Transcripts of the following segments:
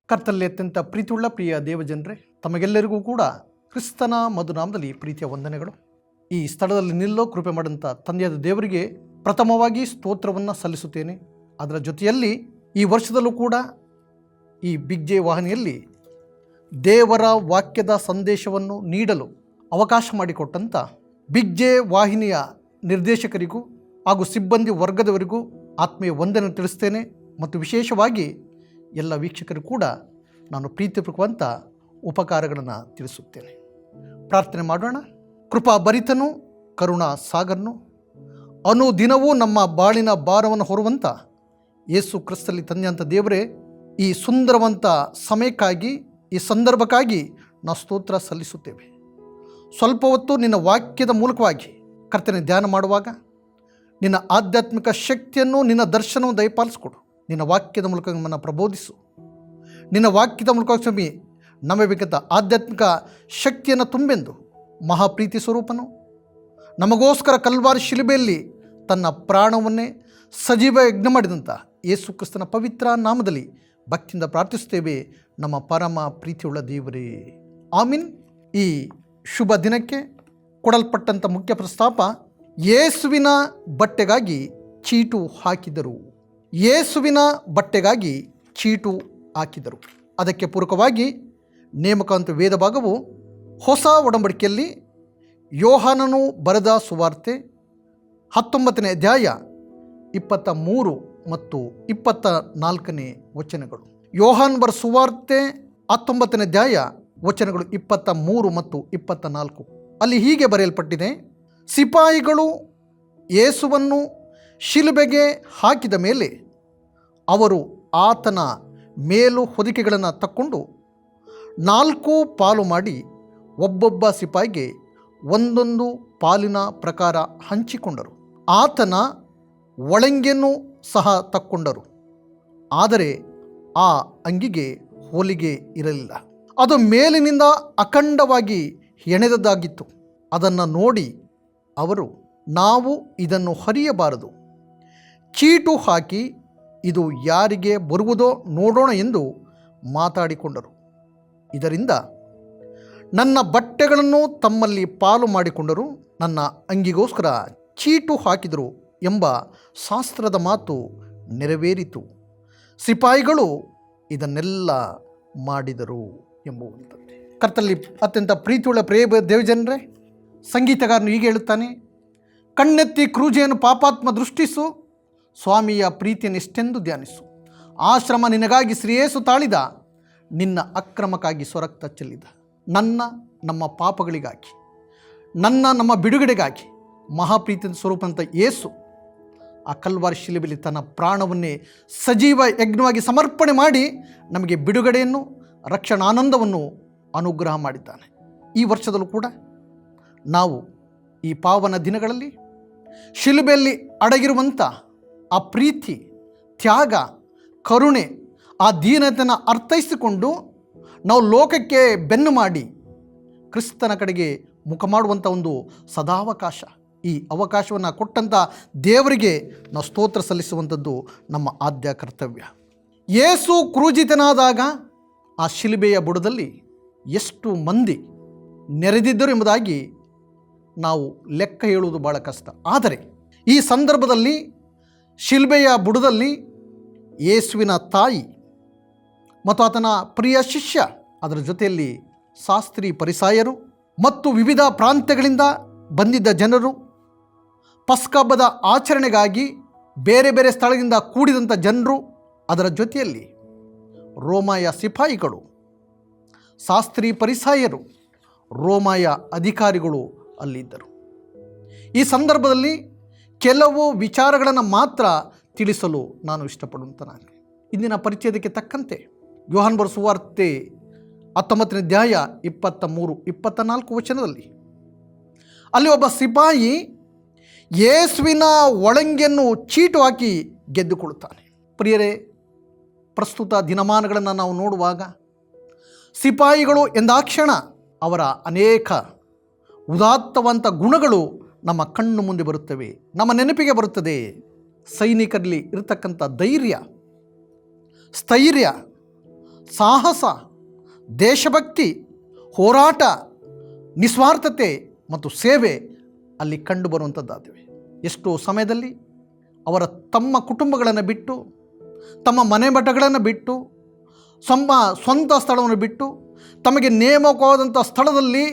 ಕರ್ತನಲ್ಲಿ ಅತ್ಯಂತ ಪ್ರೀತಿಯುಳ್ಳ ಪ್ರಿಯ ದೇವಜನರೇ, ತಮಗೆಲ್ಲರಿಗೂ ಕೂಡ ಕ್ರಿಸ್ತನ ಮಧುನಾಮದಲ್ಲಿ ಪ್ರೀತಿಯ ವಂದನೆಗಳು. ಈ ಸ್ಥಳದಲ್ಲಿ ನಿಲ್ಲೋ ಕೃಪೆ ಮಾಡಿದಂಥ ತಂದೆಯಾದ ದೇವರಿಗೆ ಪ್ರಥಮವಾಗಿ ಸ್ತೋತ್ರವನ್ನು ಸಲ್ಲಿಸುತ್ತೇನೆ. ಅದರ ಜೊತೆಯಲ್ಲಿ ಈ ವರ್ಷದಲ್ಲೂ ಕೂಡ ಈ ಬಿಗ್ ಜೆ ವಾಹಿನಿಯಲ್ಲಿ ದೇವರ ವಾಕ್ಯದ ಸಂದೇಶವನ್ನು ನೀಡಲು ಅವಕಾಶ ಮಾಡಿಕೊಟ್ಟಂಥ ಬಿಗ್ ಜೆ ವಾಹಿನಿಯ ನಿರ್ದೇಶಕರಿಗೂ ಹಾಗೂ ಸಿಬ್ಬಂದಿ ವರ್ಗದವರಿಗೂ ಆತ್ಮೀಯ ವಂದನೆ ತಿಳಿಸ್ತೇನೆ. ಮತ್ತು ವಿಶೇಷವಾಗಿ ಎಲ್ಲ ವೀಕ್ಷಕರು ಕೂಡ ನಾನು ಪ್ರೀತಿಪೂರ್ವಕವಂತ ಉಪಕಾರಗಳನ್ನು ತಿಳಿಸುತ್ತೇನೆ. ಪ್ರಾರ್ಥನೆ ಮಾಡೋಣ. ಕೃಪಾ ಭರಿತನು, ಕರುಣಾ ಸಾಗರನು, ಅನುದಿನವೂ ನಮ್ಮ ಬಾಳಿನ ಭಾರವನ್ನು ಹೊರುವಂಥ ಯೇಸು ಕ್ರಿಸ್ತಲ್ಲಿ ತಂದೆಯಂಥ ದೇವರೇ, ಈ ಸುಂದರವಂತ ಸಮಯಕ್ಕಾಗಿ, ಈ ಸಂದರ್ಭಕ್ಕಾಗಿ ನಾವು ಸ್ತೋತ್ರ ಸಲ್ಲಿಸುತ್ತೇವೆ. ಸ್ವಲ್ಪ ಹೊತ್ತು ನಿನ್ನ ವಾಕ್ಯದ ಮೂಲಕವಾಗಿ ಕರ್ತನೆ ಧ್ಯಾನ ಮಾಡುವಾಗ ನಿನ್ನ ಆಧ್ಯಾತ್ಮಿಕ ಶಕ್ತಿಯನ್ನು, ನಿನ್ನ ದರ್ಶನವನ್ನು ದಯಪಾಲಿಸಿಕೊಡು. ನಿನ್ನ ವಾಕ್ಯದ ಮೂಲಕ ನಮ್ಮನ್ನು ಪ್ರಬೋಧಿಸು. ನಿನ್ನ ವಾಕ್ಯದ ಮೂಲಕ ಸ್ವಾಮಿ ನಮಗೆ ಬೇಕಂತ ಆಧ್ಯಾತ್ಮಿಕ ಶಕ್ತಿಯನ್ನು ತುಂಬೆಂದು ಮಹಾಪ್ರೀತಿ ಸ್ವರೂಪನು ನಮಗೋಸ್ಕರ ಕಲ್ವಾರಿ ಶಿಲುಬೆಯಲ್ಲಿ ತನ್ನ ಪ್ರಾಣವನ್ನೇ ಸಜೀವ ಯಜ್ಞ ಮಾಡಿದಂಥ ಯೇಸು ಕ್ರಿಸ್ತನ ಪವಿತ್ರ ನಾಮದಲ್ಲಿ ಭಕ್ತಿಯಿಂದ ಪ್ರಾರ್ಥಿಸುತ್ತೇವೆ, ನಮ್ಮ ಪರಮ ಪ್ರೀತಿಯುಳ್ಳ ದೇವರೇ, ಆಮೀನ್. ಈ ಶುಭ ದಿನಕ್ಕೆ ಕೊಡಲ್ಪಟ್ಟಂಥ ಮುಖ್ಯ ಪ್ರಸ್ತಾಪ, ಯೇಸುವಿನ ಬಟ್ಟೆಗಾಗಿ ಚೀಟು ಹಾಕಿದರು. ಯೇಸುವಿನ ಬಟ್ಟೆಗಾಗಿ ಚೀಟು ಹಾಕಿದರು. ಅದಕ್ಕೆ ಪೂರಕವಾಗಿ ನೇಮಕಾಂತ ವೇದ ಭಾಗವು ಹೊಸ ಒಡಂಬಡಿಕೆಯಲ್ಲಿ ಯೋಹಾನನು ಬರೆದ ಸುವಾರ್ತೆ 19ನೇ ಅಧ್ಯಾಯ 23 ಮತ್ತು 24ನೇ ವಚನಗಳು. ಯೋಹಾನ್ ಬರ ಸುವಾರ್ತೆ 19ನೇ ಅಧ್ಯಾಯ ವಚನಗಳು 23 ಮತ್ತು 24. ಅಲ್ಲಿ ಹೀಗೆ ಬರೆಯಲ್ಪಟ್ಟಿದೆ: ಸಿಪಾಯಿಗಳು ಯೇಸುವನ್ನು ಶಿಲುಬೆಗೆ ಹಾಕಿದ ಮೇಲೆ ಅವರು ಆತನ ಮೇಲು ಹೊದಿಕೆಗಳನ್ನು ತಕ್ಕೊಂಡು 4 ಪಾಲು ಮಾಡಿ ಒಬ್ಬೊಬ್ಬ ಸಿಪಾಯಿಗೆ ಒಂದೊಂದು ಪಾಲಿನ ಪ್ರಕಾರ ಹಂಚಿಕೊಂಡರು. ಆತನ ಒಳಂಗಿಯನ್ನು ಸಹ ತಕ್ಕೊಂಡರು. ಆದರೆ ಆ ಅಂಗಿಗೆ ಹೊಲಿಗೆ ಇರಲಿಲ್ಲ, ಅದು ಮೇಲಿನಿಂದ ಅಖಂಡವಾಗಿ ಹೆಣೆದದ್ದಾಗಿತ್ತು. ಅದನ್ನು ನೋಡಿ ಅವರು, ನಾವು ಇದನ್ನು ಹರಿಯಬಾರದು, ಚೀಟು ಹಾಕಿ ಇದು ಯಾರಿಗೆ ಬರುವುದೋ ನೋಡೋಣ ಎಂದು ಮಾತಾಡಿಕೊಂಡರು. ಇದರಿಂದ ನನ್ನ ಬಟ್ಟೆಗಳನ್ನು ತಮ್ಮಲ್ಲಿ ಪಾಲು ಮಾಡಿಕೊಂಡರು, ನನ್ನ ಅಂಗಿಗೋಸ್ಕರ ಚೀಟು ಹಾಕಿದರು ಎಂಬ ಶಾಸ್ತ್ರದ ಮಾತು ನೆರವೇರಿತು. ಸಿಪಾಯಿಗಳು ಇದನ್ನೆಲ್ಲ ಮಾಡಿದರು ಎಂಬುವಂಥದ್ದು. ಕರ್ತನಲ್ಲಿ ಅತ್ಯಂತ ಪ್ರೀತಿಯುಳ್ಳ ಪ್ರಿಯ ದೇವಜನರೇ, ಸಂಗೀತಗಾರನು ಹೀಗೆ ಹೇಳುತ್ತಾನೆ: ಕಣ್ಣೆತ್ತಿ ಕ್ರೂಜೆಯನ್ನು ಪಾಪಾತ್ಮ ದೃಷ್ಟಿಸು, ಸ್ವಾಮಿಯ ಪ್ರೀತಿಯನ್ನು ಎಷ್ಟೆಂದು ಧ್ಯಾನಿಸು. ಆಶ್ರಮ ನಿನಗಾಗಿ ಶ್ರೇಯಸ್ಸು ತಾಳಿದ, ನಿನ್ನ ಅಕ್ರಮಕ್ಕಾಗಿ ಸ್ವರಕ್ತ ಚೆಲ್ಲಿದ. ನಮ್ಮ ಪಾಪಗಳಿಗಾಗಿ, ನಮ್ಮ ಬಿಡುಗಡೆಗಾಗಿ ಮಹಾಪ್ರೀತಿಯ ಸ್ವರೂಪಂತ ಯೇಸು ಆ ಕಲ್ವಾರಿ ಶಿಲುಬೆಯಲ್ಲಿ ತನ್ನ ಪ್ರಾಣವನ್ನೇ ಸಜೀವ ಯಜ್ಞವಾಗಿ ಸಮರ್ಪಣೆ ಮಾಡಿ ನಮಗೆ ಬಿಡುಗಡೆಯನ್ನು, ರಕ್ಷಣಾನಂದವನ್ನು ಅನುಗ್ರಹ ಮಾಡಿದ್ದಾನೆ. ಈ ವರ್ಷದಲ್ಲೂ ಕೂಡ ನಾವು ಈ ಪಾವನ ದಿನಗಳಲ್ಲಿ ಶಿಲುಬೆಯಲ್ಲಿ ಅಡಗಿರುವಂಥ ಆ ಪ್ರೀತಿ, ತ್ಯಾಗ, ಕರುಣೆ, ಆ ದೀನತೆಯನ್ನು ಅರ್ಥೈಸಿಕೊಂಡು ನಾವು ಲೋಕಕ್ಕೆ ಬೆನ್ನು ಮಾಡಿ ಕ್ರಿಸ್ತನ ಕಡೆಗೆ ಮುಖ ಮಾಡುವಂಥ ಒಂದು ಸದಾವಕಾಶ. ಈ ಅವಕಾಶವನ್ನು ಕೊಟ್ಟಂಥ ದೇವರಿಗೆ ನಾವು ಸ್ತೋತ್ರ ಸಲ್ಲಿಸುವಂಥದ್ದು ನಮ್ಮ ಆದ್ಯ ಕರ್ತವ್ಯ. ಯೇಸು ಕ್ರೂಜಿತನಾದಾಗ ಆ ಶಿಲುಬೆಯ ಬುಡದಲ್ಲಿ ಎಷ್ಟು ಮಂದಿ ನೆರೆದಿದ್ದರು ಎಂಬುದಾಗಿ ನಾವು ಲೆಕ್ಕ ಹೇಳುವುದು ಭಾಳ ಕಷ್ಟ. ಆದರೆ ಈ ಸಂದರ್ಭದಲ್ಲಿ ಶಿಲುಬೆಯ ಬುಡದಲ್ಲಿ ಯೇಸುವಿನ ತಾಯಿ ಮತ್ತು ಆತನ ಪ್ರಿಯ ಶಿಷ್ಯ, ಅದರ ಜೊತೆಯಲ್ಲಿ ಶಾಸ್ತ್ರಿ ಪರಿಸಾಯರು ಮತ್ತು ವಿವಿಧ ಪ್ರಾಂತ್ಯಗಳಿಂದ ಬಂದಿದ್ದ ಜನರು, ಪಸ್ಕಹಬ್ಬದ ಆಚರಣೆಗಾಗಿ ಬೇರೆ ಬೇರೆ ಸ್ಥಳದಿಂದ ಕೂಡಿದಂಥ ಜನರು, ಅದರ ಜೊತೆಯಲ್ಲಿ ರೋಮಾಯ ಸಿಪಾಯಿಗಳು, ಶಾಸ್ತ್ರಿ ಪರಿಸಾಯರು, ರೋಮಾಯ ಅಧಿಕಾರಿಗಳು ಅಲ್ಲಿದ್ದರು. ಈ ಸಂದರ್ಭದಲ್ಲಿ ಕೆಲವು ವಿಚಾರಗಳನ್ನು ಮಾತ್ರ ತಿಳಿಸಲು ನಾನು ಇಷ್ಟಪಡುವಂತನಾಗಿ, ಇಂದಿನ ಪರಿಚಯಕ್ಕೆ ತಕ್ಕಂತೆ ಯೋಹಾನ್ ಬರೆದ ಸುವಾರ್ತೆ 19ನೇ ಅಧ್ಯಾಯ 23, 24 ವಚನದಲ್ಲಿ ಅಲ್ಲಿ ಒಬ್ಬ ಸಿಪಾಯಿ ಯೇಸುವಿನ ಒಳಂಗಿಯನ್ನು ಚೀಟು ಹಾಕಿ ಗೆದ್ದುಕೊಳ್ಳುತ್ತಾನೆ. ಪ್ರಿಯರೇ, ಪ್ರಸ್ತುತ ದಿನಮಾನಗಳನ್ನು ನಾವು ನೋಡುವಾಗ ಸಿಪಾಯಿಗಳು ಎಂದಾಕ್ಷಣ ಅವರ ಅನೇಕ ಉದಾತ್ತವಂತ ಗುಣಗಳು ನಮ್ಮ ಕಣ್ಣು ಮುಂದೆ ಬರುತ್ತವೆ, ನಮ್ಮ ನೆನಪಿಗೆ ಬರುತ್ತದೆ. ಸೈನಿಕರಲ್ಲಿ ಇರತಕ್ಕಂಥ ಧೈರ್ಯ, ಸ್ಥೈರ್ಯ, ಸಾಹಸ, ದೇಶಭಕ್ತಿ, ಹೋರಾಟ, ನಿಸ್ವಾರ್ಥತೆ ಮತ್ತು ಸೇವೆ ಅಲ್ಲಿ ಕಂಡು ಬರುವಂಥದ್ದಾಗಿವೆ. ಎಷ್ಟೋ ಸಮಯದಲ್ಲಿ ಅವರ ತಮ್ಮ ಕುಟುಂಬಗಳನ್ನು ಬಿಟ್ಟು, ತಮ್ಮ ಮನೆ ಮಠಗಳನ್ನು ಬಿಟ್ಟು, ಸ್ವಂತ ಸ್ಥಳವನ್ನು ಬಿಟ್ಟು ತಮಗೆ ನೇಮಕವಾದಂಥ ಸ್ಥಳದಲ್ಲಿ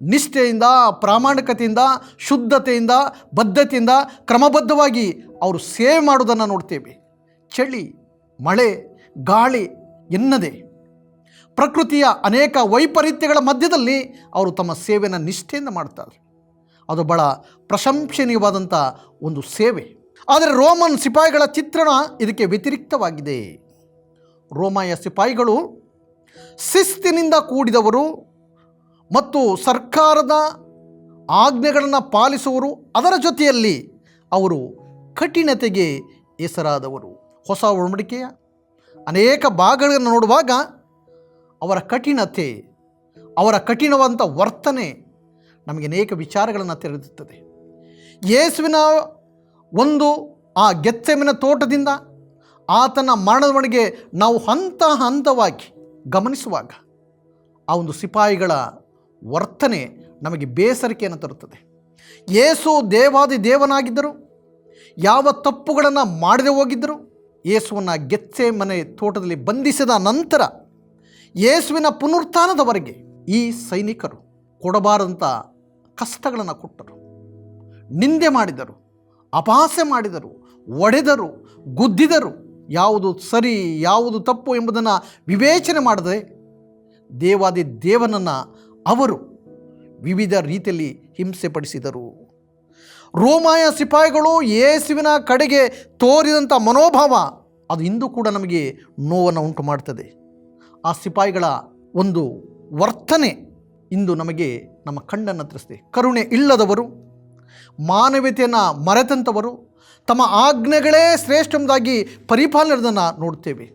ನಿಷ್ಠೆಯಿಂದ, ಪ್ರಾಮಾಣಿಕತೆಯಿಂದ, ಶುದ್ಧತೆಯಿಂದ, ಬದ್ಧತೆಯಿಂದ ಕ್ರಮಬದ್ಧವಾಗಿ ಅವರು ಸೇವೆ ಮಾಡುವುದನ್ನು ನೋಡ್ತೇವೆ. ಚಳಿ, ಮಳೆ, ಗಾಳಿ ಎನ್ನದೆ ಪ್ರಕೃತಿಯ ಅನೇಕ ವೈಪರೀತ್ಯಗಳ ಮಧ್ಯದಲ್ಲಿ ಅವರು ತಮ್ಮ ಸೇವೆಯನ್ನು ನಿಷ್ಠೆಯಿಂದ ಮಾಡ್ತಾರೆ. ಅದು ಬಹಳ ಪ್ರಶಂಸನೀಯವಾದಂಥ ಒಂದು ಸೇವೆ. ಆದರೆ ರೋಮನ್ ಸಿಪಾಯಿಗಳ ಚಿತ್ರಣ ಇದಕ್ಕೆ ವ್ಯತಿರಿಕ್ತವಾಗಿದೆ. ರೋಮಾಯ ಸಿಪಾಯಿಗಳು ಶಿಸ್ತಿನಿಂದ ಕೂಡಿದವರು ಮತ್ತು ಸರ್ಕಾರದ ಆಜ್ಞೆಗಳನ್ನು ಪಾಲಿಸುವರು. ಅದರ ಜೊತೆಯಲ್ಲಿ ಅವರು ಕಠಿಣತೆಗೆ ಹೆಸರಾದವರು. ಹೊಸ ಒಡಂಬಡಿಕೆಯ ಅನೇಕ ಭಾಗಗಳನ್ನು ನೋಡುವಾಗ ಅವರ ಕಠಿಣತೆ, ಅವರ ಕಠಿಣವಾದಂಥ ವರ್ತನೆ ನಮಗೆ ಅನೇಕ ವಿಚಾರಗಳನ್ನು ತೆರೆದುತ್ತದೆ. ಯೇಸುವಿನ ಒಂದು ಆ ಗೆತ್ಸೆಮನೆ ತೋಟದಿಂದ ಆತನ ಮರಣದವರೆಗೆ ನಾವು ಹಂತ ಹಂತವಾಗಿ ಗಮನಿಸುವಾಗ ಆ ಒಂದು ಸಿಪಾಯಿಗಳ ವರ್ತನೆ ನಮಗೆ ಬೇಸರಿಕೆಯನ್ನು ತರುತ್ತದೆ. ಯೇಸು ದೇವಾದಿ ದೇವನಾಗಿದ್ದರು, ಯಾವ ತಪ್ಪುಗಳನ್ನು ಮಾಡದೆ ಹೋಗಿದ್ದರು. ಯೇಸುವನ್ನು ಗೆತ್ಸೆಮನೆ ತೋಟದಲ್ಲಿ ಬಂಧಿಸಿದ ನಂತರ ಯೇಸುವಿನ ಪುನರುತ್ಥಾನದವರೆಗೆ ಈ ಸೈನಿಕರು ಕೊಡಬಾರದಂಥ ಕಷ್ಟಗಳನ್ನು ಕೊಟ್ಟರು, ನಿಂದೆ ಮಾಡಿದರು, ಅಪಹಾಸ್ಯ ಮಾಡಿದರು, ಒಡೆದರು, ಗುದ್ದಿದರು. ಯಾವುದು ಸರಿ, ಯಾವುದು ತಪ್ಪು ಎಂಬುದನ್ನು ವಿವೇಚನೆ ಮಾಡದೆ ದೇವಾದಿ ದೇವನನ್ನು ಅವರು ವಿವಿಧ ರೀತಿಯಲ್ಲಿ ಹಿಂಸೆಪಡಿಸಿದರು. ರೋಮಾಯ ಸಿಪಾಯಿಗಳು ಯೇಸುವಿನ ಕಡೆಗೆ ತೋರಿದಂಥ ಮನೋಭಾವ ಅದು ಇಂದು ಕೂಡ ನಮಗೆ ನೋವನ್ನು ಉಂಟು ಮಾಡ್ತದೆ. ಆ ಸಿಪಾಯಿಗಳ ಒಂದು ವರ್ತನೆ ಇಂದು ನಮಗೆ ನಮ್ಮ ಕಣ್ಣನ್ನು ತರಿಸಿದೆ. ಕರುಣೆ ಇಲ್ಲದವರು, ಮಾನವೀಯತೆಯನ್ನು ಮರೆತಂಥವರು, ತಮ್ಮ ಆಜ್ಞೆಗಳೇ ಶ್ರೇಷ್ಠದಾಗಿ ಪರಿಪಾಲನೆಯನ್ನು ನೋಡ್ತೇವೆ.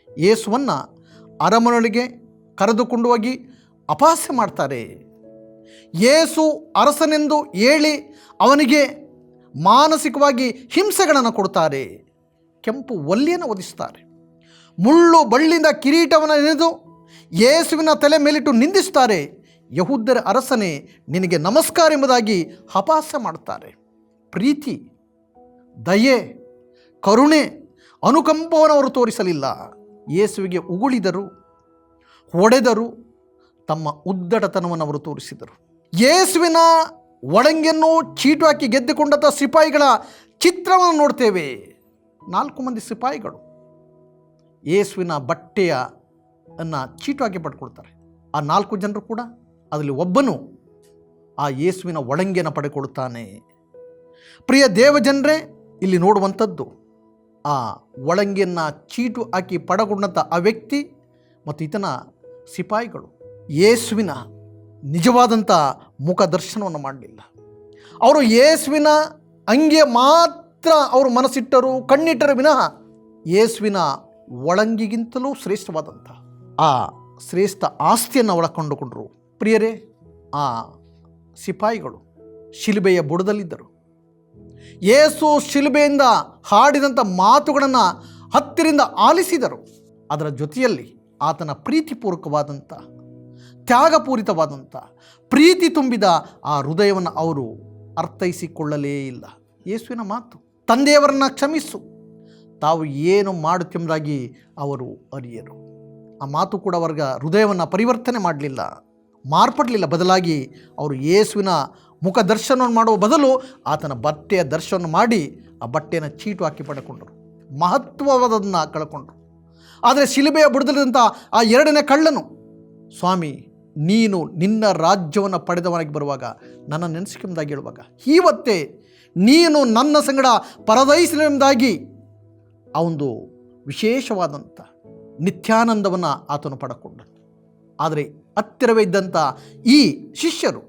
ಯೇಸುವನ್ನು ಅರಮನೆಯೊಳಗೆ ಕರೆದುಕೊಂಡು ಹೋಗಿ ಅಪಹಾಸ್ಯ ಮಾಡ್ತಾರೆ. ಯೇಸು ಅರಸನೆಂದು ಹೇಳಿ ಅವನಿಗೆ ಮಾನಸಿಕವಾಗಿ ಹಿಂಸೆಗಳನ್ನು ಕೊಡ್ತಾರೆ. ಕೆಂಪು ಒಲ್ಲಿಯನ್ನು ಒದಿಸ್ತಾರೆ. ಮುಳ್ಳು ಬಳ್ಳಿಯಿಂದ ಕಿರೀಟವನ್ನು ನೆನೆದು ಯೇಸುವಿನ ತಲೆ ಮೇಲಿಟ್ಟು ನಿಂದಿಸ್ತಾರೆ. ಯಹೂದ್ಯರ ಅರಸನೇ, ನಿನಗೆ ನಮಸ್ಕಾರ ಎಂಬುದಾಗಿ ಅಪಹಾಸ್ಯ ಮಾಡ್ತಾರೆ. ಪ್ರೀತಿ, ದಯೆ, ಕರುಣೆ, ಅನುಕಂಪವನ್ನು ಅವರು ತೋರಿಸಲಿಲ್ಲ. ಯೇಸುವಿಗೆ ಉಗುಳಿದರು, ಹೊಡೆದರು, ತಮ್ಮ ಉದ್ದಟತನವನ್ನು ಅವರು ತೋರಿಸಿದರು. ಯೇಸುವಿನ ಒಳಂಗಿಯನ್ನು ಚೀಟು ಹಾಕಿ ಗೆದ್ದುಕೊಂಡಂಥ ಸಿಪಾಯಿಗಳ ಚಿತ್ರವನ್ನು ನೋಡ್ತೇವೆ. 4 ಮಂದಿ ಸಿಪಾಯಿಗಳು ಯೇಸುವಿನ ಬಟ್ಟೆಯನ್ನು ಚೀಟು ಹಾಕಿ ಪಡ್ಕೊಳ್ತಾರೆ. ಆ 4 ಜನರು ಕೂಡ ಅದರಲ್ಲಿ ಒಬ್ಬನು ಆ ಯೇಸುವಿನ ಒಳಂಗಿಯನ್ನು ಪಡೆದುಕೊಳ್ಳುತ್ತಾನೆ. ಪ್ರಿಯ ದೇವಜನರೇ, ಇಲ್ಲಿ ನೋಡುವಂಥದ್ದು ಆ ಒಳಂಗಿಯನ್ನು ಚೀಟು ಹಾಕಿ ಪಡೆದುಕೊಂಡಂಥ ಆ ವ್ಯಕ್ತಿ ಮತ್ತು ಈತನ ಸಿಪಾಯಿಗಳು ಯೇಸುವಿನ ನಿಜವಾದಂಥ ಮುಖ ದರ್ಶನವನ್ನು ಮಾಡಲಿಲ್ಲ. ಅವರು ಯೇಸುವಿನ ಅಂಗಿಯ ಮಾತ್ರ ಅವರು ಮನಸ್ಸಿಟ್ಟರು, ಕಣ್ಣಿಟ್ಟರು ವಿನಃ ಯೇಸುವಿನ ಒಳಂಗಿಗಿಂತಲೂ ಶ್ರೇಷ್ಠವಾದಂಥ ಆ ಶ್ರೇಷ್ಠ ಆಸ್ತಿಯನ್ನು ಒಳಕೊಂಡುಕೊಂಡರು. ಪ್ರಿಯರೇ, ಆ ಸಿಪಾಯಿಗಳು ಶಿಲುಬೆಯ ಬುಡದಲ್ಲಿದ್ದರು. ಯೇಸು ಶಿಲುಬೆಯಿಂದ ಹಾಡಿದಂಥ ಮಾತುಗಳನ್ನು ಹತ್ತಿರಿಂದ ಆಲಿಸಿದರು. ಅದರ ಜೊತೆಯಲ್ಲಿ ಆತನ ಪ್ರೀತಿಪೂರ್ವಕವಾದಂಥ, ತ್ಯಾಗಪೂರಿತವಾದಂಥ, ಪ್ರೀತಿ ತುಂಬಿದ ಆ ಹೃದಯವನ್ನು ಅವರು ಅರ್ಥೈಸಿಕೊಳ್ಳಲೇ ಇಲ್ಲ. ಯೇಸುವಿನ ಮಾತು, ತಂದೆಯವರನ್ನು ಕ್ಷಮಿಸು, ತಾವು ಏನು ಮಾಡುತ್ತೆಂಬುದಾಗಿ ಅವರು ಅರಿಯರು. ಆ ಮಾತು ಕೂಡ ಅವರ ಹೃದಯವನ್ನು ಪರಿವರ್ತನೆ ಮಾಡಲಿಲ್ಲ, ಮಾರ್ಪಡಲಿಲ್ಲ. ಬದಲಾಗಿ ಅವರು ಯೇಸುವಿನ ಮುಖ ದರ್ಶನವನ್ನು ಮಾಡುವ ಬದಲು ಆತನ ಬಟ್ಟೆಯ ದರ್ಶನವನ್ನು ಮಾಡಿ ಆ ಬಟ್ಟೆಯನ್ನು ಚೀಟು ಹಾಕಿ ಪಡೆದುಕೊಂಡರು, ಮಹತ್ವವಾದದನ್ನು ಕಳ್ಕೊಂಡ್ರು. ಆದರೆ ಶಿಲುಬೆಯ ಬುಡದಲ್ಲಿದ್ದಂಥ ಆ 2ನೇ ಕಳ್ಳನು, ಸ್ವಾಮಿ, ನೀನು ನಿನ್ನ ರಾಜ್ಯವನ್ನು ಪಡೆದವನಾಗಿ ಬರುವಾಗ ನನ್ನ ನೆನೆಸಿಕೆಂಬುದಾಗಿ ಹೇಳುವಾಗ ಇವತ್ತೇ ನೀನು ನನ್ನ ಸಂಗಡ ಪರದೈಸಲೆಂಬುದಾಗಿ ಆ ಒಂದು ವಿಶೇಷವಾದಂಥ ನಿತ್ಯಾನಂದವನ್ನು ಆತನು ಪಡೆದುಕೊಂಡನು. ಆದರೆ ಹತ್ತಿರವೇ ಇದ್ದಂಥ ಈ ಶಿಷ್ಯರು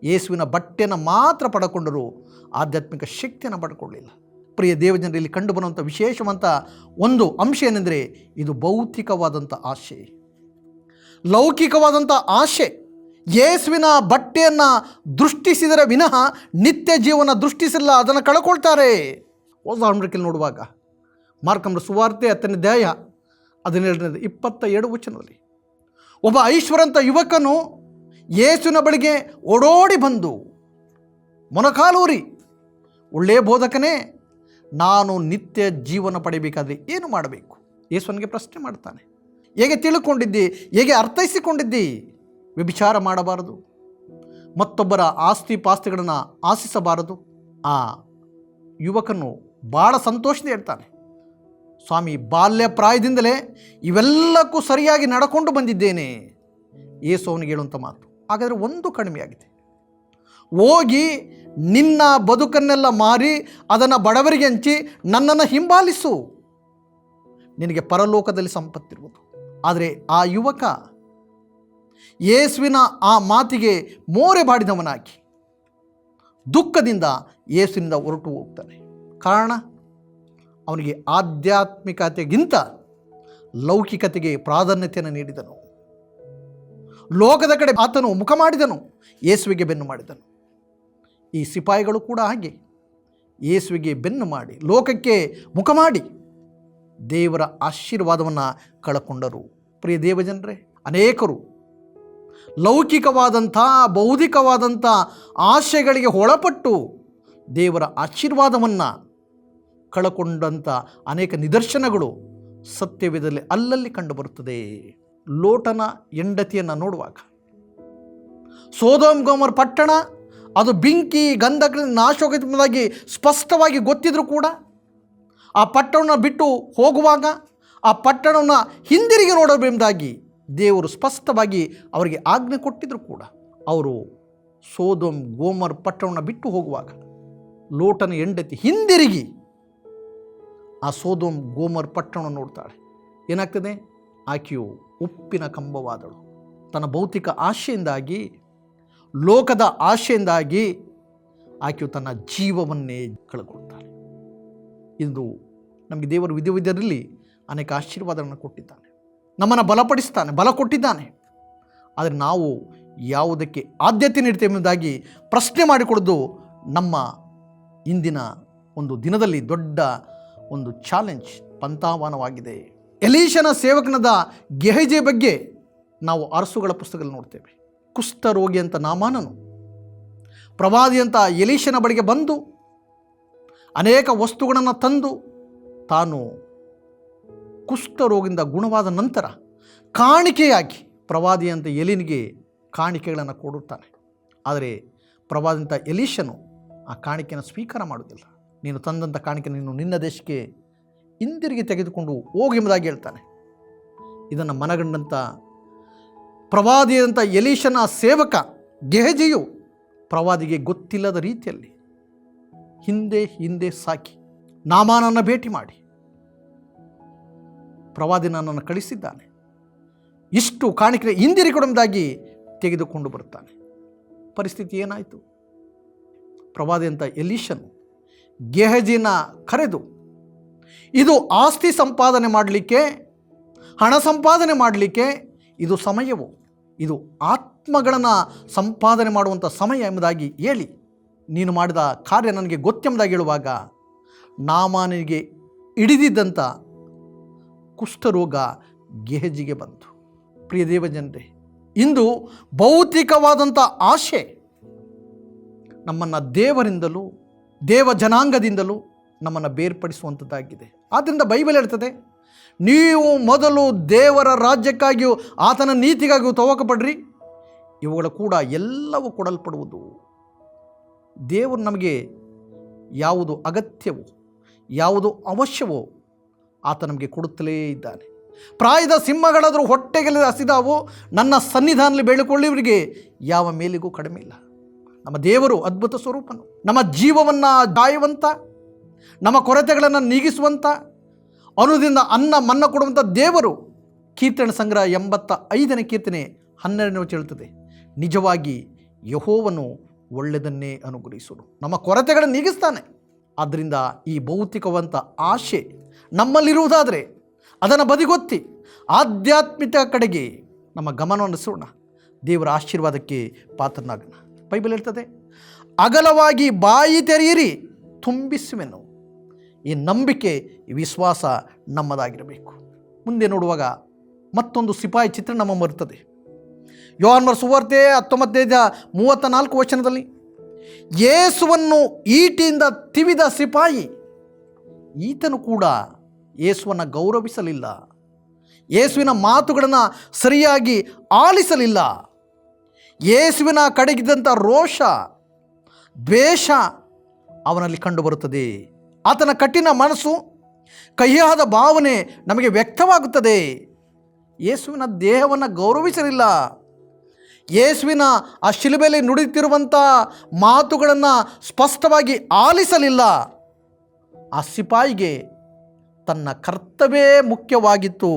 ಯೇಸುವಿನ ಬಟ್ಟೆಯನ್ನು ಮಾತ್ರ ಪಡೆದುಕೊಂಡರು, ಆಧ್ಯಾತ್ಮಿಕ ಶಕ್ತಿಯನ್ನು ಪಡ್ಕೊಳ್ಳಲಿಲ್ಲ. ಪ್ರಿಯ ದೇವಜನರಲ್ಲಿ ಕಂಡುಬರುವಂಥ ವಿಶೇಷವಂತ ಒಂದು ಅಂಶ ಏನೆಂದರೆ ಇದು ಭೌತಿಕವಾದಂಥ ಆಶೆ, ಲೌಕಿಕವಾದಂಥ ಆಶೆ. ಯೇಸುವಿನ ಬಟ್ಟೆಯನ್ನು ದೃಷ್ಟಿಸಿದರೆ ವಿನಃ ನಿತ್ಯ ಜೀವನ ದೃಷ್ಟಿಸಿಲ್ಲ, ಅದನ್ನು ಕಳ್ಕೊಳ್ತಾರೆ. ಹೊಸ ಒಡಂಬಡಿಕೆಯಲ್ಲಿ ನೋಡುವಾಗ ಮಾರ್ಕನ ಸುವಾರ್ತೆ 10ನೇ ಅಧ್ಯಾಯ 17 22 ವಚನದಲ್ಲಿ ಒಬ್ಬ ಐಶ್ವರ್ಯವಂತ ಯುವಕನು ಯೇಸುವಿನ ಬಳಿಗೆ ಓಡೋಡಿ ಬಂದು ಮೊಣಕಾಲೂರಿ, ಒಳ್ಳೆಯ ಬೋಧಕನೇ, ನಾನು ನಿತ್ಯ ಜೀವನ ಪಡೆಯಬೇಕಾದ್ರೆ ಏನು ಮಾಡಬೇಕು? ಯೇಸುವನಿಗೆ ಪ್ರಶ್ನೆ ಮಾಡ್ತಾನೆ. ಹೇಗೆ ತಿಳ್ಕೊಂಡಿದ್ದಿ? ಹೇಗೆ ಅರ್ಥೈಸಿಕೊಂಡಿದ್ದಿ? ವ್ಯಭಿಚಾರ ಮಾಡಬಾರದು, ಮತ್ತೊಬ್ಬರ ಆಸ್ತಿ ಪಾಸ್ತಿಗಳನ್ನು ಆಶಿಸಬಾರದು. ಆ ಯುವಕನು ಭಾಳ ಸಂತೋಷದಿಂದ ಹೇಳ್ತಾನೆ, ಸ್ವಾಮಿ, ಬಾಲ್ಯ ಪ್ರಾಯದಿಂದಲೇ ಇವೆಲ್ಲಕ್ಕೂ ಸರಿಯಾಗಿ ನಡ್ಕೊಂಡು ಬಂದಿದ್ದೇನೆ. ಯೇಸು ಅವನಿಗೆ ಹೇಳುವಂಥ ಮಾತು, ಹಾಗಾದರೆ ಒಂದು ಕಡಿಮೆಯಾಗಿದೆ, ಹೋಗಿ ನಿನ್ನ ಬದುಕನ್ನೆಲ್ಲ ಮಾರಿ ಅದನ್ನು ಬಡವರಿಗೆ ಹಂಚಿ ನನ್ನನ್ನು ಹಿಂಬಾಲಿಸು, ನಿನಗೆ ಪರಲೋಕದಲ್ಲಿ ಸಂಪತ್ತಿರುವುದು. ಆದರೆ ಆ ಯುವಕ ಯೇಸುವಿನ ಆ ಮಾತಿಗೆ ಮೋರೆ ಬಾಡಿದವನಾಗಿ ದುಃಖದಿಂದ ಯೇಸುವಿನಿಂದ ಹೊರಟು ಹೋಗ್ತಾನೆ. ಕಾರಣ, ಅವನಿಗೆ ಆಧ್ಯಾತ್ಮಿಕತೆಗಿಂತ ಲೌಕಿಕತೆಗೆ ಪ್ರಾಧಾನ್ಯತೆಯನ್ನು ನೀಡಿದನು. ಲೋಕದ ಕಡೆ ಆತನು ಮುಖ ಮಾಡಿದನು, ಯೇಸುವಿಗೆ ಬೆನ್ನು ಮಾಡಿದನು. ಈ ಸಿಪಾಯಿಗಳು ಕೂಡ ಹಾಗೆ ಯೇಸುವಿಗೆ ಬೆನ್ನು ಮಾಡಿ, ಲೋಕಕ್ಕೆ ಮುಖ ಮಾಡಿ ದೇವರ ಆಶೀರ್ವಾದವನ್ನು ಕಳಕೊಂಡರು. ಪ್ರಿಯ ದೇವಜನರೇ, ಅನೇಕರು ಲೌಕಿಕವಾದಂಥ ಬೌದ್ಧಿಕವಾದಂಥ ಆಶೆಗಳಿಗೆ ಒಳಪಟ್ಟು ದೇವರ ಆಶೀರ್ವಾದವನ್ನು ಕಳಕೊಂಡಂಥ ಅನೇಕ ನಿದರ್ಶನಗಳು ಸತ್ಯವೇದದಲ್ಲಿ ಅಲ್ಲಲ್ಲಿ ಕಂಡುಬರುತ್ತದೆ. ಲೋಟನ ಹೆಂಡತಿಯನ್ನು ನೋಡುವಾಗ ಸೊದೋಮ್ ಗೊಮೋರ ಪಟ್ಟಣ ಅದು ಬೆಂಕಿ ಗಂಧಕದಿಂದ ನಾಶೋಗತವಾಗಿ ಸ್ಪಷ್ಟವಾಗಿ ಗೊತ್ತಿದ್ರೂ ಕೂಡ ಆ ಪಟ್ಟಣವನ್ನು ಬಿಟ್ಟು ಹೋಗುವಾಗ ಆ ಪಟ್ಟಣವನ್ನು ಹಿಂದಿರುಗಿ ನೋಡಬೇಕೆಂಬುದಾಗಿ ದೇವರು ಸ್ಪಷ್ಟವಾಗಿ ಅವರಿಗೆ ಆಜ್ಞೆ ಕೊಟ್ಟಿದ್ದರೂ ಕೂಡ ಅವರು ಸೊದೋಮ್ ಗೊಮೋರ ಪಟ್ಟಣವನ್ನು ಬಿಟ್ಟು ಹೋಗುವಾಗ ಲೋಟನ ಹೆಂಡತಿ ಹಿಂದಿರುಗಿ ಆ ಸೊದೋಮ್ ಗೊಮೋರ ಪಟ್ಟಣವನ್ನು ನೋಡ್ತಾಳೆ. ಏನಾಗ್ತದೆ? ಆಕೆಯು ಉಪ್ಪಿನ ಕಂಬವಾದಳು. ತನ್ನ ಭೌತಿಕ ಆಶೆಯಿಂದಾಗಿ, ಲೋಕದ ಆಶೆಯಿಂದಾಗಿ ಆಕೆಯು ತನ್ನ ಜೀವವನ್ನೇ ಕಳೆದುಕೊಳ್ತಾಳೆ. ಇಂದು ನಮಗೆ ದೇವರು ವಿಧಿವಿಧಿಯಲ್ಲಿ ಅನೇಕ ಆಶೀರ್ವಾದಗಳನ್ನು ಕೊಟ್ಟಿದ್ದಾನೆ, ನಮ್ಮನ್ನು ಬಲಪಡಿಸ್ತಾನೆ, ಬಲ ಕೊಟ್ಟಿದ್ದಾನೆ. ಆದರೆ ನಾವು ಯಾವುದಕ್ಕೆ ಆದ್ಯತೆ ನೀಡ್ತೇವೆ ಎಂಬುದಾಗಿ ಪ್ರಶ್ನೆ ಮಾಡಿಕೊಳ್ಳೋದು ನಮ್ಮ ಇಂದಿನ ಒಂದು ದಿನದಲ್ಲಿ ದೊಡ್ಡ ಒಂದು ಚಾಲೆಂಜ್, ಪಂಥಾಹ್ವಾನವಾಗಿದೆ. ಎಲೀಷನ ಸೇವಕನಾದ ಗೆಹಜಿಯ ಬಗ್ಗೆ ನಾವು ಅರಸುಗಳ ಪುಸ್ತಕದಲ್ಲಿ ನೋಡ್ತೇವೆ. ಕುಷ್ಠರೋಗಿ ಅಂತ ನಾಮಾನನು ಪ್ರವಾದಿಯಂಥ ಎಲೀಷನ ಬಳಿಗೆ ಬಂದು ಅನೇಕ ವಸ್ತುಗಳನ್ನು ತಂದು ತಾನು ಕುಷ್ಠರೋಗಿಯಿಂದ ಗುಣವಾದ ನಂತರ ಕಾಣಿಕೆಯಾಗಿ ಪ್ರವಾದಿಯಂಥ ಎಲೀನಿಗೆ ಕಾಣಿಕೆಗಳನ್ನು ಕೊಡುತ್ತಾನೆ. ಆದರೆ ಪ್ರವಾದಿಯಂಥ ಎಲೀಷನು ಆ ಕಾಣಿಕೆಯನ್ನು ಸ್ವೀಕಾರ ಮಾಡುವುದಿಲ್ಲ. ನೀನು ತಂದಂಥ ಕಾಣಿಕೆ ನೀನು ನಿನ್ನ ದೇಶಕ್ಕೆ ಹಿಂದಿರುಗಿ ತೆಗೆದುಕೊಂಡು ಹೋಗಿ ಎಂಬುದಾಗಿ ಹೇಳ್ತಾನೆ. ಇದನ್ನು ಮನಗಂಡಂಥ ಪ್ರವಾದಿಯಂಥ ಎಲೀಷನ ಸೇವಕ ಗೆಹಜಿಯು ಪ್ರವಾದಿಗೆ ಗೊತ್ತಿಲ್ಲದ ರೀತಿಯಲ್ಲಿ ಹಿಂದೆ ಸಾಕಿ ನಾಮಾನನ್ನು ಭೇಟಿ ಮಾಡಿ ಪ್ರವಾದಿ ನನ್ನನ್ನು ಕಳಿಸಿದ್ದಾನೆ, ಇಷ್ಟು ಕಾಣಿಕೆ ಹಿಂದಿರುಗಿ ಕೊಡುವುದಾಗಿ ತೆಗೆದುಕೊಂಡು ಬರುತ್ತಾನೆ. ಪರಿಸ್ಥಿತಿ ಏನಾಯಿತು? ಪ್ರವಾದಿಯಂಥ ಎಲೀಷನು ಗೆಹಜಿನ ಕರೆದು, ಇದು ಆಸ್ತಿ ಸಂಪಾದನೆ ಮಾಡಲಿಕ್ಕೆ, ಹಣ ಸಂಪಾದನೆ ಮಾಡಲಿಕ್ಕೆ ಇದು ಸಮಯವು, ಇದು ಆತ್ಮಗಳನ್ನು ಸಂಪಾದನೆ ಮಾಡುವಂಥ ಸಮಯ ಎಂಬುದಾಗಿ ಹೇಳಿ, ನೀನು ಮಾಡಿದ ಕಾರ್ಯ ನನಗೆ ಗೊತ್ತೆಂಬುದಾಗಿ ಹೇಳುವಾಗ ನಾಮಾನಿಗೆ ಹಿಡಿದಿದ್ದಂಥ ಕುಷ್ಠರೋಗ ಗೆಹಜಿಗೆ ಬಂತು. ಪ್ರಿಯ ದೇವಜನರೇ, ಇಂದು ಭೌತಿಕವಾದಂಥ ಆಶೆ ನಮ್ಮನ್ನು ದೇವರಿಂದಲೂ ದೇವ ಜನಾಂಗದಿಂದಲೂ ನಮ್ಮನ್ನು ಬೇರ್ಪಡಿಸುವಂಥದ್ದಾಗಿದೆ. ಆದ್ದರಿಂದ ಬೈಬಲ್ ಹೇಳ್ತದೆ, ನೀವು ಮೊದಲು ದೇವರ ರಾಜ್ಯಕ್ಕಾಗಿಯೂ ಆತನ ನೀತಿಗಾಗಿಯೂ ತವಕಪಡ್ರಿ, ಇವುಗಳ ಕೂಡ ಎಲ್ಲವೂ ಕೊಡಲ್ಪಡುವುದು. ದೇವರು ನಮಗೆ ಯಾವುದು ಅಗತ್ಯವೋ, ಯಾವುದು ಅವಶ್ಯವೋ ಆತ ನಮಗೆ ಕೊಡುತ್ತಲೇ ಇದ್ದಾನೆ. ಪ್ರಾಯದ ಸಿಂಹಗಳಾದರೂ ಹೊಟ್ಟೆಗೆಲ್ಲ ಹಸಿದಾವು, ನನ್ನ ಸನ್ನಿಧಾನದಲ್ಲಿ ಬೆಳೆಕೊಳ್ಳುವವರಿಗೆ ಯಾವ ಮೇಲಿಗೂ ಕಡಿಮೆ ಇಲ್ಲ. ನಮ್ಮ ದೇವರು ಅದ್ಭುತ ಸ್ವರೂಪನು, ನಮ್ಮ ಜೀವವನ್ನು ಗಾಯುವಂಥ, ನಮ್ಮ ಕೊರತೆಗಳನ್ನು ನೀಗಿಸುವಂಥ, ಅನುದಿಂದ ಅನ್ನ ಮನ್ನ ಕೊಡುವಂಥ ದೇವರು. ಕೀರ್ತನೆ ಸಂಗ್ರಹ 85ನೇ ಕೀರ್ತನೆ 12ನೇ ವಚನ ಹೇಳ್ತದೆ, ನಿಜವಾಗಿ ಯೆಹೋವನು ಒಳ್ಳೆಯದನ್ನೇ ಅನುಗ್ರಹಿಸುವನು, ನಮ್ಮ ಕೊರತೆಗಳನ್ನು ನೀಗಿಸ್ತಾನೆ. ಆದ್ದರಿಂದ ಈ ಭೌತಿಕವಂತ ಆಶೆ ನಮ್ಮಲ್ಲಿರುವುದಾದರೆ ಅದನ್ನು ಬದಿಗೊತ್ತಿ ಆಧ್ಯಾತ್ಮಿಕ ಕಡೆಗೆ ನಮ್ಮ ಗಮನವನ್ನು ಹರಿಸೋಣ. ದೇವರ ಆಶೀರ್ವಾದಕ್ಕೆ ಪಾತ್ರನಾಗೋಣ. ಬೈಬಲ್ ಹೇಳ್ತದೆ, ಅಗಲವಾಗಿ ಬಾಯಿ ತೆರೆಯಿರಿ ತುಂಬಿಸುವೆನು. ಈ ನಂಬಿಕೆ, ಈ ವಿಶ್ವಾಸ ನಮ್ಮದಾಗಿರಬೇಕು. ಮುಂದೆ ನೋಡುವಾಗ ಮತ್ತೊಂದು ಸಿಪಾಯಿ ಚಿತ್ರ ನಮ್ಮ ಬರುತ್ತದೆ. ಯೋಹಾನನ ಸುವಾರ್ತೆ 19:34 ಯೇಸುವನ್ನು ಈಟಿಯಿಂದ ತಿವಿದ ಸಿಪಾಯಿ, ಈತನು ಕೂಡ ಯೇಸುವನ್ನು ಗೌರವಿಸಲಿಲ್ಲ, ಯೇಸುವಿನ ಮಾತುಗಳನ್ನು ಸರಿಯಾಗಿ ಆಲಿಸಲಿಲ್ಲ. ಯೇಸುವಿನ ಕಡೆಗಿದ್ದಂಥ ರೋಷ, ದ್ವೇಷ ಅವನಲ್ಲಿ ಕಂಡುಬರುತ್ತದೆ. ಆತನ ಕಠಿಣ ಮನಸ್ಸು, ಕಹಿಯಾದ ಭಾವನೆ ನಮಗೆ ವ್ಯಕ್ತವಾಗುತ್ತದೆ. ಯೇಸುವಿನ ದೇಹವನ್ನು ಗೌರವಿಸಲಿಲ್ಲ, ಯೇಸುವಿನ ಆ ಶಿಲುಬೆಯಲ್ಲಿ ನುಡಿತಿರುವಂಥ ಮಾತುಗಳನ್ನು ಸ್ಪಷ್ಟವಾಗಿ ಆಲಿಸಲಿಲ್ಲ. ಆ ಸಿಪಾಯಿಗೆ ತನ್ನ ಕರ್ತವ್ಯವೇ ಮುಖ್ಯವಾಗಿತ್ತು.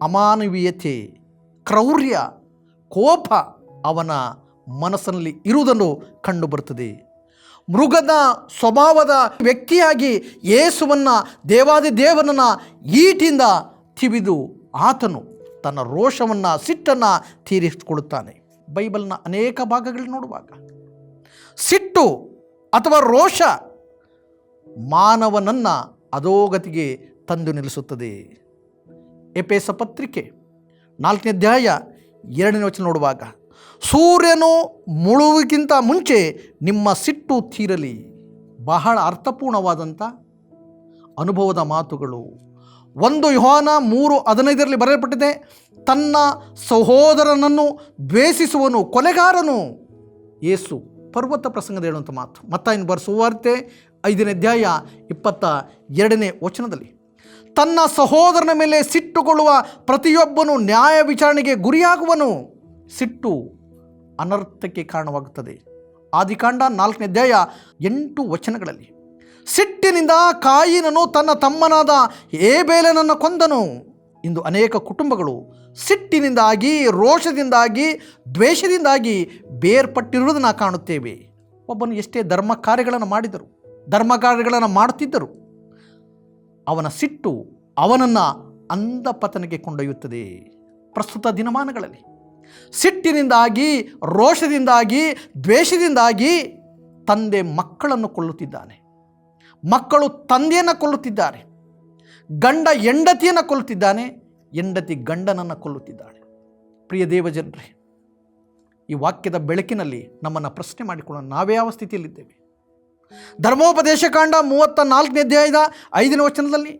ಅಮಾನವೀಯತೆ, ಕ್ರೌರ್ಯ, ಕೋಪ ಅವನ ಮನಸ್ಸಿನಲ್ಲಿ ಇರುವುದನ್ನು ಕಂಡುಬರುತ್ತದೆ. ಮೃಗದ ಸ್ವಭಾವದ ವ್ಯಕ್ತಿಯಾಗಿ ಯೇಸುವನ್ನು, ದೇವಾದಿದೇವನನ್ನು ಈಟಿಯಿಂದ ತಿವಿದು ಆತನು ತನ್ನ ರೋಷವನ್ನು, ಸಿಟ್ಟನ್ನು ತೀರಿಸಿಕೊಳ್ಳುತ್ತಾನೆ. ಬೈಬಲ್ನ ಅನೇಕ ಭಾಗಗಳು ನೋಡುವಾಗ ಸಿಟ್ಟು ಅಥವಾ ರೋಷ ಮಾನವನನ್ನು ಅಧೋಗತಿಗೆ ತಂದು ನಿಲ್ಲಿಸುತ್ತದೆ. ಎಫೆಸ ಪತ್ರಿಕೆ 4ನೇ ಅಧ್ಯಾಯ 2ನೇ ವಚನ ನೋಡುವಾಗ, ಸೂರ್ಯನು ಮುಳುವುದಕ್ಕಿಂತ ಮುಂಚೆ ನಿಮ್ಮ ಸಿಟ್ಟು ತೀರಲಿ. ಬಹಳ ಅರ್ಥಪೂರ್ಣವಾದಂಥ ಅನುಭವದ ಮಾತುಗಳು. 1 ಯೋಹಾನ 3:15 ಬರೆಯಲ್ಪಟ್ಟಿದೆ, ತನ್ನ ಸಹೋದರನನ್ನು ದ್ವೇಷಿಸುವನು ಕೊಲೆಗಾರನು. ಯೇಸು ಪರ್ವತ ಪ್ರಸಂಗದ ಹೇಳುವಂಥ ಮಾತು. ಮತ್ತಾಯನ ಸುವಾರ್ತೆ 5ನೇ ಅಧ್ಯಾಯ 22ನೇ ವಚನದಲ್ಲಿ, ತನ್ನ ಸಹೋದರನ ಮೇಲೆ ಸಿಟ್ಟುಗೊಳ್ಳುವ ಪ್ರತಿಯೊಬ್ಬನು ನ್ಯಾಯ ವಿಚಾರಣೆಗೆ ಗುರಿಯಾಗುವನು. ಸಿಟ್ಟು ಅನರ್ಥಕ್ಕೆ ಕಾರಣವಾಗುತ್ತದೆ. ಆದಿಕಾಂಡ 4ನೇ ಅಧ್ಯಾಯ 8 ವಚನಗಳಲ್ಲಿ, ಸಿಟ್ಟಿನಿಂದ ಕಾಯಿನನು ತನ್ನ ತಮ್ಮನಾದ ಹೇಬೇಲನನ್ನು ಕೊಂದನು. ಇಂದು ಅನೇಕ ಕುಟುಂಬಗಳು ಸಿಟ್ಟಿನಿಂದಾಗಿ, ರೋಷದಿಂದಾಗಿ, ದ್ವೇಷದಿಂದಾಗಿ ಬೇರ್ಪಟ್ಟಿರುವುದನ್ನು ಕಾಣುತ್ತೇವೆ. ಒಬ್ಬನು ಎಷ್ಟೇ ಧರ್ಮ ಕಾರ್ಯಗಳನ್ನು ಮಾಡಿದರು, ಧರ್ಮ ಕಾರ್ಯಗಳನ್ನು ಮಾಡುತ್ತಿದ್ದರು, ಅವನ ಸಿಟ್ಟು ಅವನನ್ನು ಅಂಧಪತನಕ್ಕೆ ಕೊಂಡೊಯ್ಯುತ್ತದೆ. ಪ್ರಸ್ತುತ ದಿನಮಾನಗಳಲ್ಲಿ ಸಿಟ್ಟಿನಿಂದಾಗಿ, ರೋಷದಿಂದಾಗಿ, ದ್ವೇಷದಿಂದಾಗಿ ತಂದೆ ಮಕ್ಕಳನ್ನು ಕೊಲ್ಲುತ್ತಿದ್ದಾನೆ, ಮಕ್ಕಳು ತಂದೆಯನ್ನು ಕೊಲ್ಲುತ್ತಿದ್ದಾರೆ, ಗಂಡ ಹೆಂಡತಿಯನ್ನು ಕೊಲ್ಲುತ್ತಿದ್ದಾನೆ, ಹೆಂಡತಿ ಗಂಡನನ್ನು ಕೊಲ್ಲುತ್ತಿದ್ದಾಳೆ. ಪ್ರಿಯ ದೇವಜನರೇ, ಈ ವಾಕ್ಯದ ಬೆಳಕಿನಲ್ಲಿ ನಮ್ಮನ್ನು ಪ್ರಶ್ನೆ ಮಾಡಿಕೊಳ್ಳೋಣ, ನಾವೇ ಯಾವ ಸ್ಥಿತಿಯಲ್ಲಿದ್ದೇವೆ? ಧರ್ಮೋಪದೇಶ ಕಾಂಡ 34ನೇ ಅಧ್ಯಾಯದ 5ನೇ ವಚನದಲ್ಲಿ,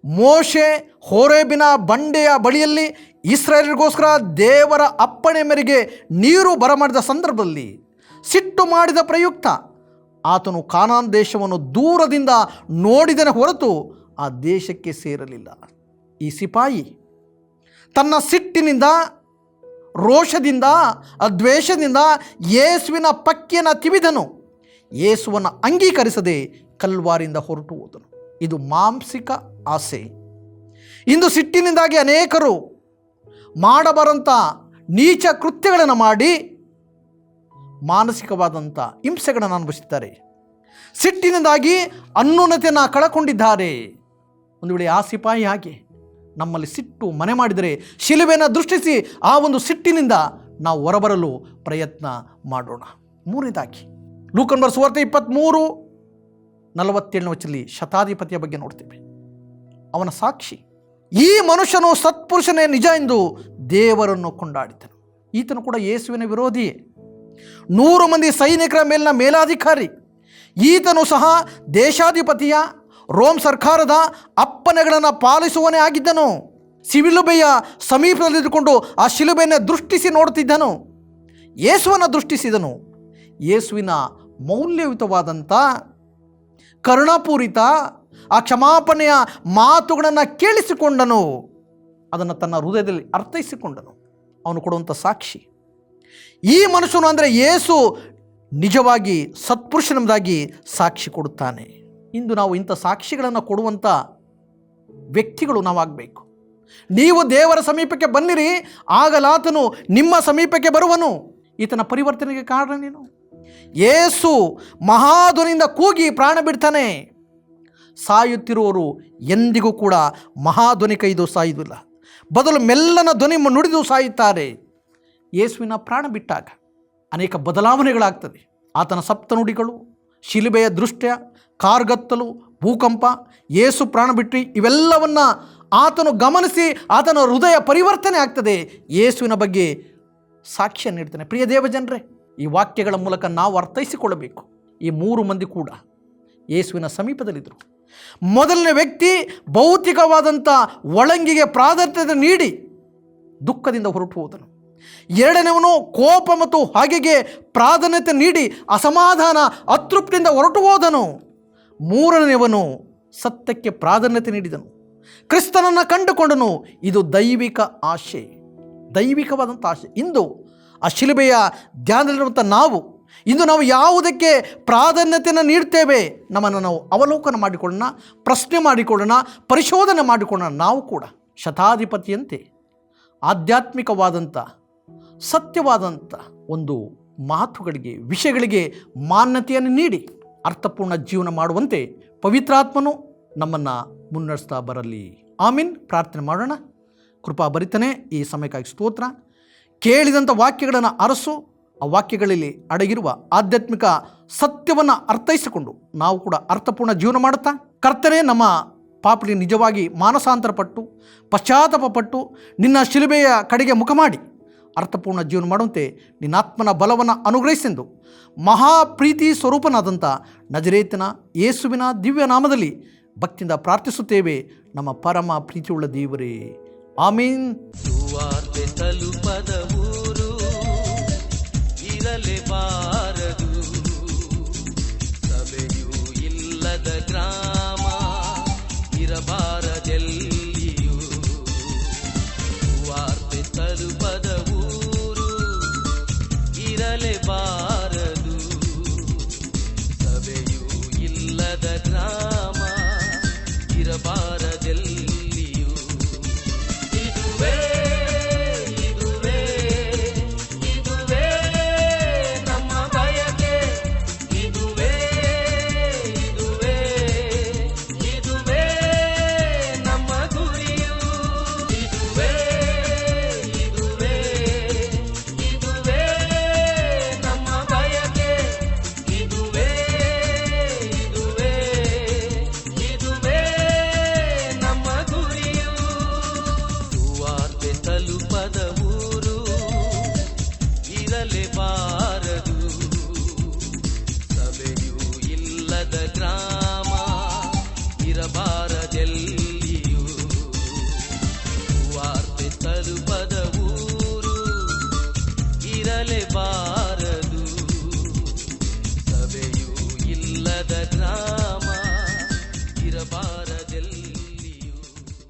ಮೋಶೆ ಹೋರೇಬಿನ ಬಂಡೆಯ ಬಳಿಯಲ್ಲಿ ಇಸ್ರಾಯೇಲರಿಗೋಸ್ಕರ ದೇವರ ಅಪ್ಪಣೆ ಮೇರೆಗೆ ನೀರು ಬರಮಾಡಿದ ಸಂದರ್ಭದಲ್ಲಿ ಸಿಟ್ಟು ಮಾಡಿದ ಪ್ರಯುಕ್ತ ಆತನು ಕಾನಾನ್ ದೇಶವನ್ನು ದೂರದಿಂದ ನೋಡಿದನ ಹೊರತು ಆ ದೇಶಕ್ಕೆ ಸೇರಲಿಲ್ಲ. ಈ ಸಿಪಾಯಿ ತನ್ನ ಸಿಟ್ಟಿನಿಂದ, ರೋಷದಿಂದ, ದ್ವೇಷದಿಂದ ಯೇಸುವಿನ ಪಕ್ಕಿಯನ್ನು ತಿವಿದನು. ಯೇಸುವನ್ನು ಅಂಗೀಕರಿಸದೆ ಕಲ್ವಾರಿಂದ ಹೊರಟು ಹೋದನು. ಇದು ಮಾಂಸಿಕ ಆಸೆ. ಇಂದು ಸಿಟ್ಟಿನಿಂದಾಗಿ ಅನೇಕರು ಮಾಡಬಾರಂಥ ನೀಚ ಕೃತ್ಯಗಳನ್ನು ಮಾಡಿ ಮಾನಸಿಕವಾದಂಥ ಹಿಂಸೆಗಳನ್ನು ಅನುಭವಿಸುತ್ತಾರೆ. ಸಿಟ್ಟಿನಿಂದಾಗಿ ಅನ್ಯೂನತೆಯನ್ನು ಕಳಕೊಂಡಿದ್ದಾರೆ. ಒಂದು ವೇಳೆ ಆ ಸಿಪಾಯಿ ಹಾಗೆ ನಮ್ಮಲ್ಲಿ ಸಿಟ್ಟು ಮನೆ ಮಾಡಿದರೆ ಶಿಲುಬೆಯನ್ನು ದೃಷ್ಟಿಸಿ ಆ ಒಂದು ಸಿಟ್ಟಿನಿಂದ ನಾವು ಹೊರಬರಲು ಪ್ರಯತ್ನ ಮಾಡೋಣ. ಮೂರನೇದಾಗಿ ಲೂಕನ ಸುವಾರ್ತೆ 23:47 ವಚನದಲ್ಲಿ ಶತಾಧಿಪತಿಯ ಬಗ್ಗೆ ನೋಡ್ತೇವೆ. ಅವನ ಸಾಕ್ಷಿ, ಈ ಮನುಷ್ಯನು ಸತ್ಪುರುಷನೇ ನಿಜ ಎಂದು ದೇವರನ್ನು ಕೊಂಡಾಡಿದನು. ಈತನು ಕೂಡ ಯೇಸುವಿನ ವಿರೋಧಿಯೇ, 100 ಮಂದಿ ಸೈನಿಕರ ಮೇಲಿನ ಮೇಲಾಧಿಕಾರಿ. ಈತನು ಸಹ ದೇಶಾಧಿಪತಿಯ, ರೋಮ್ ಸರ್ಕಾರದ ಅಪ್ಪಣೆಗಳನ್ನು ಪಾಲಿಸುವನೇ ಆಗಿದ್ದನು. ಶಿಲುಬೆಯ ಸಮೀಪದಲ್ಲಿದ್ದುಕೊಂಡು ಆ ಶಿಲುಬೆಯನ್ನು ದೃಷ್ಟಿಸಿ ನೋಡುತ್ತಿದ್ದನು. ಯೇಸುವನ್ನು ದೃಷ್ಟಿಸಿದನು. ಯೇಸುವಿನ ಮೌಲ್ಯಯುತವಾದಂಥ ಕರುಣಾಪೂರಿತ ಆ ಕ್ಷಮಾಪಣೆಯ ಮಾತುಗಳನ್ನು ಕೇಳಿಸಿಕೊಂಡನು. ಅದನ್ನು ತನ್ನ ಹೃದಯದಲ್ಲಿ ಅರ್ಥೈಸಿಕೊಂಡನು. ಅವನು ಕೊಡುವಂಥ ಸಾಕ್ಷಿ, ಈ ಮನುಷ್ಯನು ಅಂದರೆ ಯೇಸು ನಿಜವಾಗಿ ಸತ್ಪುರುಷನೆಂಬುದಾಗಿ ಸಾಕ್ಷಿ ಕೊಡುತ್ತಾನೆ. ಇಂದು ನಾವು ಇಂಥ ಸಾಕ್ಷಿಗಳನ್ನು ಕೊಡುವಂಥ ವ್ಯಕ್ತಿಗಳು ನಾವಾಗಬೇಕು. ನೀವು ದೇವರ ಸಮೀಪಕ್ಕೆ ಬನ್ನಿರಿ, ಆಗಲಾತನು ನಿಮ್ಮ ಸಮೀಪಕ್ಕೆ ಬರುವನು. ಈತನ ಪರಿವರ್ತನೆಗೆ ಕಾರಣನೇನು? ಯೇಸು ಮಹಾಧ್ವನಿಯಿಂದ ಕೂಗಿ ಪ್ರಾಣ ಬಿಡ್ತಾನೆ. ಸಾಯುತ್ತಿರುವವರು ಎಂದಿಗೂ ಕೂಡ ಮಹಾಧ್ವನಿ ಕೈದು ಸಾಯುವುದಿಲ್ಲ, ಬದಲು ಮೆಲ್ಲನ ಧ್ವನಿ ನುಡಿದು ಸಾಯುತ್ತಾರೆ. ಯೇಸುವಿನ ಪ್ರಾಣ ಬಿಟ್ಟಾಗ ಅನೇಕ ಬದಲಾವಣೆಗಳಾಗ್ತದೆ. ಆತನ ಸಪ್ತನುಡಿಗಳು, ಶಿಲುಬೆಯ ದೃಶ್ಯ, ಕಾರ್ಗತ್ತಲು, ಭೂಕಂಪ, ಯೇಸು ಪ್ರಾಣ ಬಿಟ್ಟು ಇವೆಲ್ಲವನ್ನು ಆತನು ಗಮನಿಸಿ ಆತನ ಹೃದಯ ಪರಿವರ್ತನೆ ಆಗ್ತದೆ. ಯೇಸುವಿನ ಬಗ್ಗೆ ಸಾಕ್ಷ್ಯ ನೀಡ್ತಾನೆ. ಪ್ರಿಯ ದೇವಜನರೇ, ಈ ವಾಕ್ಯಗಳ ಮೂಲಕ ನಾವು ಅರ್ಥೈಸಿಕೊಳ್ಳಬೇಕು. ಈ 3 ಮಂದಿ ಕೂಡ ಯೇಸುವಿನ ಸಮೀಪದಲ್ಲಿದ್ದರು. ಮೊದಲನೇ ವ್ಯಕ್ತಿ ಭೌತಿಕವಾದಂಥ ಒಳಂಗಿಗೆ ಪ್ರಾಧಾನ್ಯತೆ ನೀಡಿ ದುಃಖದಿಂದ ಹೊರಟು ಹೋದನು. ಎರಡನೇವನು ಕೋಪ ಮತ್ತು ಹಾಗೆಗೆ ಪ್ರಾಧಾನ್ಯತೆ ನೀಡಿ ಅಸಮಾಧಾನ ಅತೃಪ್ತಿಯಿಂದ ಹೊರಟು ಹೋದನು. ಮೂರನೆಯವನು ಸತ್ಯಕ್ಕೆ ಪ್ರಾಧಾನ್ಯತೆ ನೀಡಿದನು, ಕ್ರಿಸ್ತನನ್ನು ಕಂಡುಕೊಂಡನು. ಇದು ದೈವಿಕ ಆಶೆ, ದೈವಿಕವಾದಂಥ ಆಶೆ. ಇಂದು ಆ ಶಿಲುಬೆಯ ಧ್ಯಾನದಲ್ಲಿರುವಂಥ ಇಂದು ನಾವು ಯಾವುದಕ್ಕೆ ಪ್ರಾಧಾನ್ಯತೆಯನ್ನು ನೀಡ್ತೇವೆ, ನಮ್ಮನ್ನು ನಾವು ಅವಲೋಕನ ಮಾಡಿಕೊಳ್ಳೋಣ, ಪ್ರಶ್ನೆ ಮಾಡಿಕೊಳ್ಳೋಣ, ಪರಿಶೋಧನೆ ಮಾಡಿಕೊಳ್ಳೋಣ. ನಾವು ಕೂಡ ಶತಾಧಿಪತಿಯಂತೆ ಆಧ್ಯಾತ್ಮಿಕವಾದಂಥ ಸತ್ಯವಾದಂಥ ಒಂದು ಮಾತುಗಳಿಗೆ, ವಿಷಯಗಳಿಗೆ ಮಾನ್ಯತೆಯನ್ನು ನೀಡಿ ಅರ್ಥಪೂರ್ಣ ಜೀವನ ಮಾಡುವಂತೆ ಪವಿತ್ರಾತ್ಮನು ನಮ್ಮನ್ನು ಮುನ್ನಡೆಸ್ತಾ ಬರಲಿ. ಆಮೀನ್. ಪ್ರಾರ್ಥನೆ ಮಾಡೋಣ. ಕೃಪಾಭರಿತನೇ, ಈ ಸಮಯಕ್ಕಾಗಿ ಸ್ತೋತ್ರ. ಕೇಳಿದಂಥ ವಾಕ್ಯಗಳನ್ನು ಅರಸು, ಆ ವಾಕ್ಯಗಳಲ್ಲಿ ಅಡಗಿರುವ ಆಧ್ಯಾತ್ಮಿಕ ಸತ್ಯವನ್ನು ಅರ್ಥೈಸಿಕೊಂಡು ನಾವು ಕೂಡ ಅರ್ಥಪೂರ್ಣ ಜೀವನ ಮಾಡುತ್ತಾ, ಕರ್ತನೇ, ನಮ್ಮ ಪಾಪಗಳಿಗೆ ನಿಜವಾಗಿ ಮಾನಸಾಂತರಪಟ್ಟು ಪಶ್ಚಾತ್ತಾಪಪಟ್ಟು ನಿನ್ನ ಶಿಲುಬೆಯ ಕಡೆಗೆ ಮುಖ ಮಾಡಿ ಅರ್ಥಪೂರ್ಣ ಜೀವನ ಮಾಡುವಂತೆ ನಿನ್ನ ಆತ್ಮನ ಬಲವನ್ನು ಅನುಗ್ರಹಿಸೆಂದು ಮಹಾಪ್ರೀತಿ ಸ್ವರೂಪನಾದಂಥ ನಜರೇತಿನ ಯೇಸುವಿನ ದಿವ್ಯ ನಾಮದಲ್ಲಿ ಭಕ್ತಿಯಿಂದ ಪ್ರಾರ್ಥಿಸುತ್ತೇವೆ, ನಮ್ಮ ಪರಮ ಪ್ರೀತಿಯುಳ್ಳ ದೇವರೇ. ಆಮೀನ್. ಸುವಾರ್ತೆ ತಲುಪದ ಊರು ಇರಲೇಬಾರದು, ಸಭೆಯೂ ಇಲ್ಲದ ಗ್ರಾಮ ಇರಬಾರದೆಲ್ಲಿಯೂ. ಸುವಾರ್ತೆ ತಲುಪದ ಊರು ಇರಲೇಬಾರದು, ಸಭೆಯೂ ಇಲ್ಲದ ಗ್ರಾಮ ಇರಬಾರದೆಲ್ಲಿಯೂ.